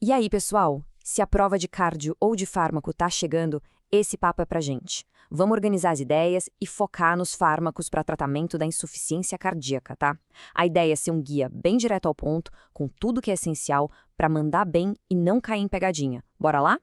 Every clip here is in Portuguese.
E aí, pessoal? Se a prova de cardio ou de fármaco tá chegando, esse papo é pra gente. Vamos organizar as ideias e focar nos fármacos para tratamento da insuficiência cardíaca, tá? A ideia é ser um guia bem direto ao ponto, com tudo que é essencial para mandar bem e não cair em pegadinha. Bora lá?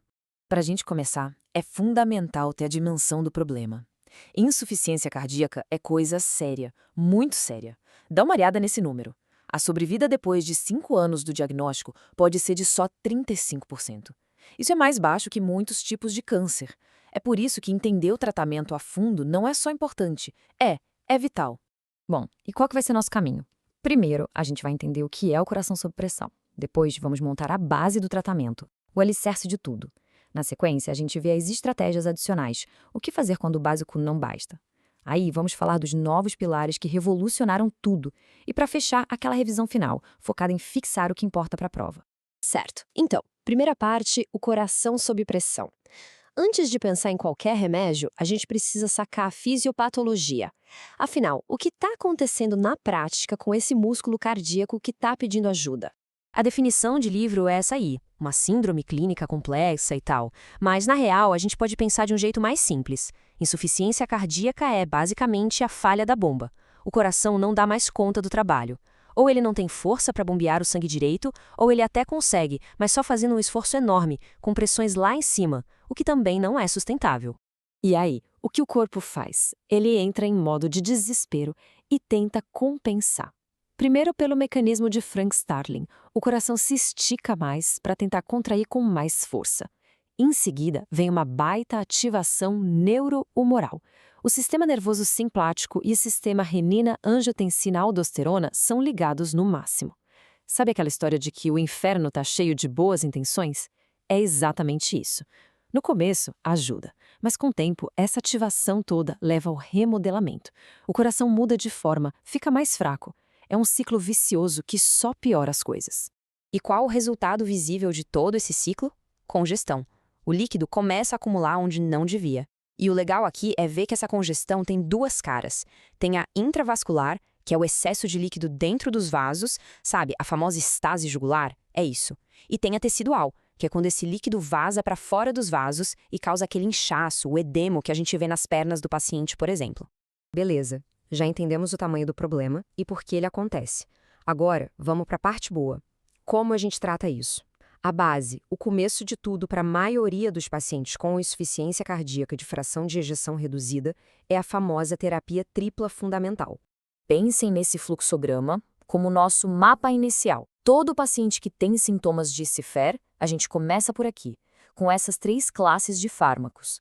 Para a gente começar, é fundamental ter a dimensão do problema. Insuficiência cardíaca é coisa séria, muito séria. Dá uma olhada nesse número. A sobrevida depois de 5 anos do diagnóstico pode ser de só 35%. Isso é mais baixo que muitos tipos de câncer. É por isso que entender o tratamento a fundo não é só importante, é vital. Bom, e qual que vai ser nosso caminho? Primeiro, a gente vai entender o que é o coração sob pressão. Depois, vamos montar a base do tratamento, o alicerce de tudo. Na sequência, a gente vê as estratégias adicionais, o que fazer quando o básico não basta. Aí, vamos falar dos novos pilares que revolucionaram tudo. E para fechar, aquela revisão final, focada em fixar o que importa para a prova. Certo. Então, primeira parte, o coração sob pressão. Antes de pensar em qualquer remédio, a gente precisa sacar a fisiopatologia. Afinal, o que está acontecendo na prática com esse músculo cardíaco que está pedindo ajuda? A definição de livro é essa aí, uma síndrome clínica complexa e tal. Mas, na real, a gente pode pensar de um jeito mais simples. Insuficiência cardíaca é, basicamente, a falha da bomba. O coração não dá mais conta do trabalho. Ou ele não tem força para bombear o sangue direito, ou ele até consegue, mas só fazendo um esforço enorme, com pressões lá em cima, o que também não é sustentável. E aí, o que o corpo faz? Ele entra em modo de desespero e tenta compensar. Primeiro, pelo mecanismo de Frank-Starling, o coração se estica mais para tentar contrair com mais força. Em seguida, vem uma baita ativação neurohumoral. O sistema nervoso simpático e o sistema renina-angiotensina-aldosterona são ligados no máximo. Sabe aquela história de que o inferno está cheio de boas intenções? É exatamente isso. No começo, ajuda, mas com o tempo, essa ativação toda leva ao remodelamento. O coração muda de forma, fica mais fraco. É um ciclo vicioso que só piora as coisas. E qual o resultado visível de todo esse ciclo? Congestão. O líquido começa a acumular onde não devia. E o legal aqui é ver que essa congestão tem duas caras. Tem a intravascular, que é o excesso de líquido dentro dos vasos, sabe, a famosa estase jugular, é isso. E tem a tecidual, que é quando esse líquido vaza para fora dos vasos e causa aquele inchaço, o edema que a gente vê nas pernas do paciente, por exemplo. Beleza, já entendemos o tamanho do problema e por que ele acontece. Agora, vamos para a parte boa. Como a gente trata isso? A base, o começo de tudo para a maioria dos pacientes com insuficiência cardíaca de fração de ejeção reduzida é a famosa terapia tripla fundamental. Pensem nesse fluxograma como nosso mapa inicial. Todo paciente que tem sintomas de CIFER, a gente começa por aqui, com essas 3 classes de fármacos.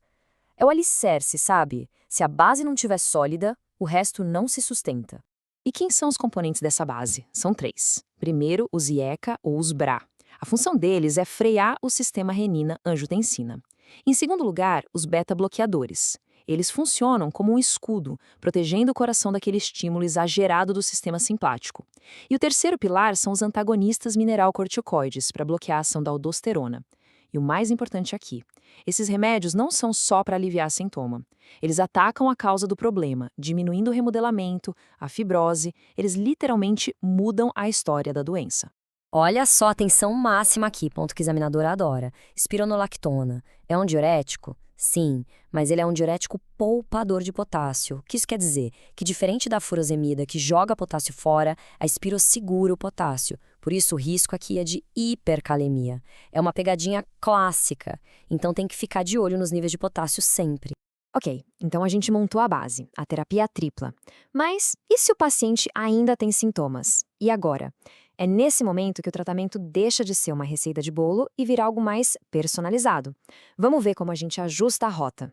É o alicerce, sabe? Se a base não estiver sólida, o resto não se sustenta. E quem são os componentes dessa base? São 3. Primeiro, os IECA ou os BRA. A função deles é frear o sistema renina-angiotensina. Em segundo lugar, os beta-bloqueadores. Eles funcionam como um escudo, protegendo o coração daquele estímulo exagerado do sistema simpático. E o terceiro pilar são os antagonistas mineralcorticoides, para bloquear a ação da aldosterona. E o mais importante aqui, esses remédios não são só para aliviar sintoma. Eles atacam a causa do problema, diminuindo o remodelamento, a fibrose, eles literalmente mudam a história da doença. Olha só a tensão máxima aqui, ponto que o examinador adora. Espironolactona. É um diurético? Sim, mas ele é um diurético poupador de potássio. O que isso quer dizer? Que diferente da furosemida, que joga potássio fora, a espiro segura o potássio. Por isso o risco aqui é de hipercalemia. É uma pegadinha clássica, então tem que ficar de olho nos níveis de potássio sempre. Ok, então a gente montou a base, a terapia tripla. Mas e se o paciente ainda tem sintomas? E agora? É nesse momento que o tratamento deixa de ser uma receita de bolo e vira algo mais personalizado. Vamos ver como a gente ajusta a rota.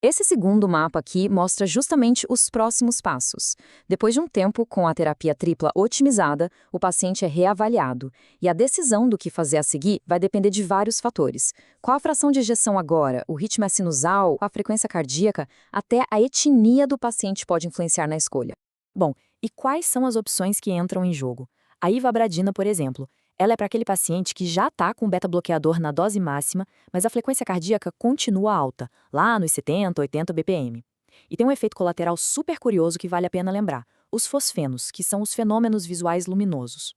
Esse segundo mapa aqui mostra justamente os próximos passos. Depois de um tempo com a terapia tripla otimizada, o paciente é reavaliado. E a decisão do que fazer a seguir vai depender de vários fatores. Qual a fração de ejeção agora? O ritmo é sinusal? A frequência cardíaca? Até a etnia do paciente pode influenciar na escolha. Bom, e quais são as opções que entram em jogo? A ivabradina, por exemplo, ela é para aquele paciente que já está com beta-bloqueador na dose máxima, mas a frequência cardíaca continua alta, lá nos 70, 80 BPM. E tem um efeito colateral super curioso que vale a pena lembrar, os fosfenos, que são os fenômenos visuais luminosos.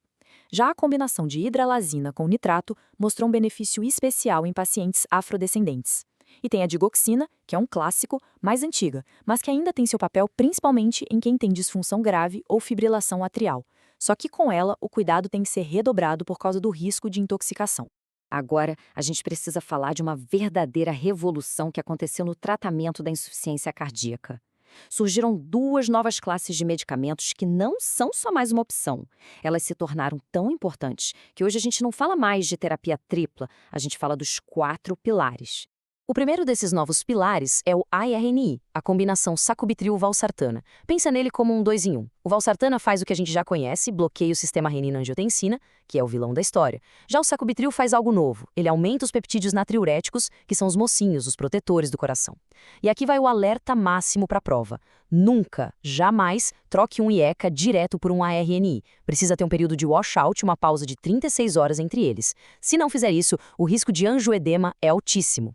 Já a combinação de hidralazina com nitrato mostrou um benefício especial em pacientes afrodescendentes. E tem a digoxina, que é um clássico, mais antiga, mas que ainda tem seu papel principalmente em quem tem disfunção grave ou fibrilação atrial. Só que com ela, o cuidado tem que ser redobrado por causa do risco de intoxicação. Agora, a gente precisa falar de uma verdadeira revolução que aconteceu no tratamento da insuficiência cardíaca. Surgiram duas novas classes de medicamentos que não são só mais uma opção. Elas se tornaram tão importantes que hoje a gente não fala mais de terapia tripla, a gente fala dos 4 pilares. O primeiro desses novos pilares é o ARNI, a combinação sacubitril-valsartana. Pensa nele como um 2 em 1. O valsartana faz o que a gente já conhece, bloqueia o sistema renina-angiotensina, que é o vilão da história. Já o sacubitril faz algo novo. Ele aumenta os peptídeos natriuréticos, que são os mocinhos, os protetores do coração. E aqui vai o alerta máximo para a prova. Nunca, jamais, troque um IECA direto por um ARNI. Precisa ter um período de washout e uma pausa de 36 horas entre eles. Se não fizer isso, o risco de angioedema é altíssimo.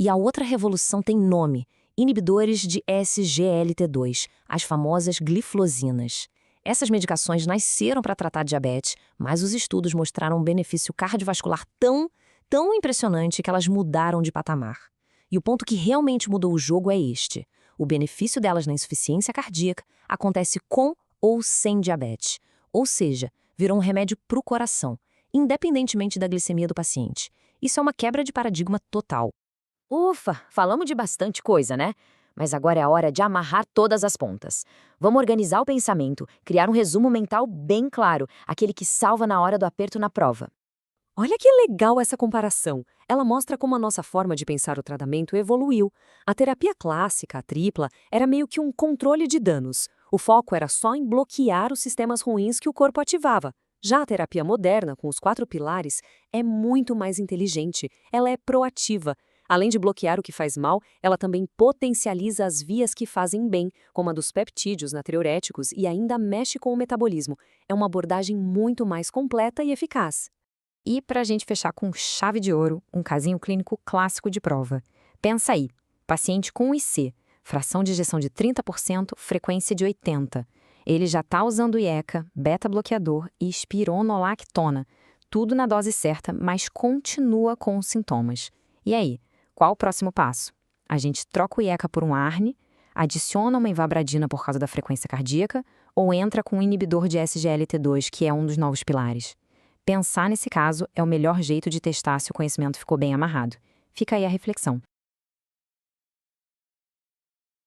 E a outra revolução tem nome: inibidores de SGLT2, as famosas gliflosinas. Essas medicações nasceram para tratar diabetes, mas os estudos mostraram um benefício cardiovascular tão impressionante que elas mudaram de patamar. E o ponto que realmente mudou o jogo é este: o benefício delas na insuficiência cardíaca acontece com ou sem diabetes. Ou seja, virou um remédio para o coração, independentemente da glicemia do paciente. Isso é uma quebra de paradigma total. Ufa, falamos de bastante coisa, né? Mas agora é a hora de amarrar todas as pontas. Vamos organizar o pensamento, criar um resumo mental bem claro, aquele que salva na hora do aperto na prova. Olha que legal essa comparação. Ela mostra como a nossa forma de pensar o tratamento evoluiu. A terapia clássica, a tripla, era meio que um controle de danos. O foco era só em bloquear os sistemas ruins que o corpo ativava. Já a terapia moderna, com os 4 pilares, é muito mais inteligente. Ela é proativa. Além de bloquear o que faz mal, ela também potencializa as vias que fazem bem, como a dos peptídeos natriuréticos, e ainda mexe com o metabolismo. É uma abordagem muito mais completa e eficaz. E para a gente fechar com chave de ouro, um casinho clínico clássico de prova. Pensa aí, paciente com IC, fração de ejeção de 30%, frequência de 80%. Ele já está usando IECA, beta-bloqueador e espironolactona. Tudo na dose certa, mas continua com os sintomas. E aí? Qual o próximo passo? A gente troca o IECA por um ARNI, adiciona uma ivabradina por causa da frequência cardíaca ou entra com um inibidor de SGLT2, que é um dos novos pilares? Pensar nesse caso é o melhor jeito de testar se o conhecimento ficou bem amarrado. Fica aí a reflexão.